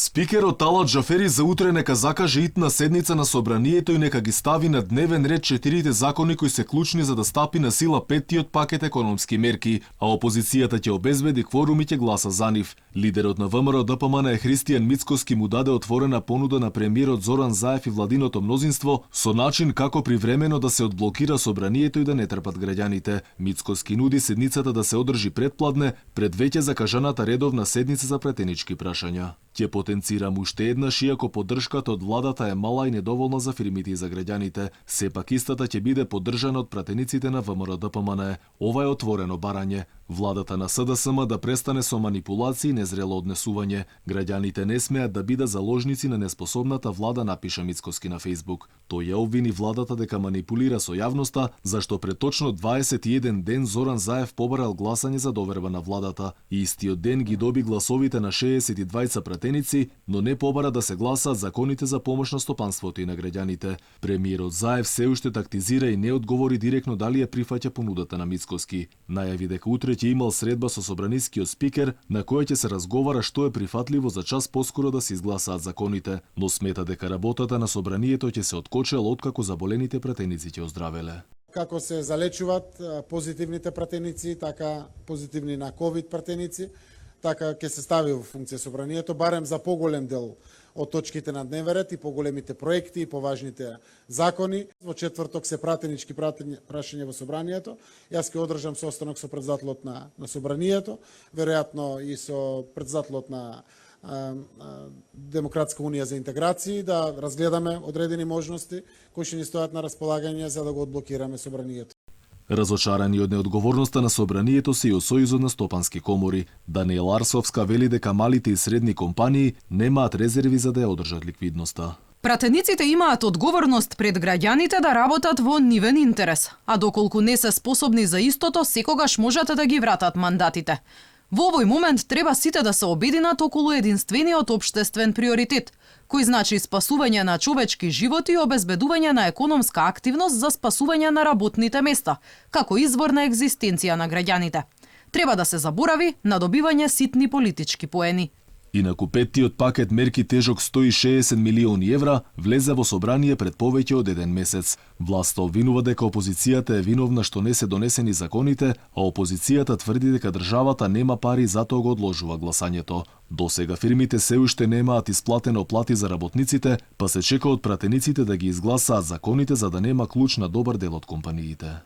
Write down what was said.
Спикерот Талат Џафери за утре нека закаже итна седница на собранието и нека ги стави на дневен ред 4 закони кои се клучни за да стапи на сила 5-тиот пакет економски мерки, а опозицијата ќе обезбеди кворум и ќе гласа за нив. Лидерот на ВМРО ДПМН е Христијан Мицкоски му даде отворена понуда на премиерот Зоран Заев и владиното мнозинство со начин како привремено да се одблокира собранието и да не трпат граѓаните. Мицкоски нуди седницата да се одржи предпладне пред веќе закажаната редовна седница за претенички прашања. Ќе потенцирам уште еднаш, иако поддршката од владата е мала и недоволна за фирмите и за граѓаните, сепак истата ќе биде поддржана од пратениците на ВМРО ДПМН. Ова е отворено барање. Владата на СДСМ да престане со манипулации и незрело однесување. Граѓаните не смеат да бидат заложници на неспособната влада, напиша Мицкоски на Фејсбук. Тој ја обвини владата дека манипулира со јавноста, зашто пред точно 21 ден Зоран Заев побарал гласање за доверба на владата. И истиот ден ги доби гласовите на 62 пратеници, но не побара да се гласаат законите за помош на стопанството и на граѓаните. Премиерот Заев се уште тактизира и не одговори директно дали ја прифаќа понудата на Мицкоски. Најави дека утре ќе имал средба со собранискиот спикер на која ќе се разговара што е прифатливо за час поскоро да се изгласаат законите, но смета дека работата на собранието ќе се откочела откако заболените пратеници ќе оздравеле. Како се залечуваат позитивните пратеници, така позитивни на ковид пратеници, така ќе се стави во функција собранието, барем за поголем дел од точките на дневен ред и поголемите проекти и поважните закони. Во четврток се пратенички прашања во собранието. Јас ќе одржам состанок со претседателот на собранието, веројатно и со претседателот на Демократска унија за интеграција, да разгледаме одредени можности кои ќе ни стојат на располагање за да го одблокираме собранието. Разочарани од неодговорноста на собранието се и од Сојузот на стопански комори. Даниел Арсовска вели дека малите и средни компании немаат резерви за да ја одржат ликвидноста. Пратениците имаат одговорност пред граѓаните да работат во нивен интерес, а доколку не се способни за истото, секогаш можат да ги вратат мандатите. Во овој момент треба сите да се обединат околу единствениот општествен приоритет, кој значи спасување на човечки животи и обезбедување на економска активност за спасување на работните места, како извор на екзистенција на граѓаните. Треба да се заборави на добивање ситни политички поени. Инаку 5-тиот пакет мерки тежок 160 милиони евра влезе во собрание пред повеќе од еден месец. Власта обвинува дека опозицијата е виновна што не се донесени законите, а опозицијата тврди дека државата нема пари, затоа го одложува гласањето. Досега фирмите се уште немаат исплатено плати за работниците, па се чека од пратениците да ги изгласаат законите за да нема клуч на добар дел од компаниите.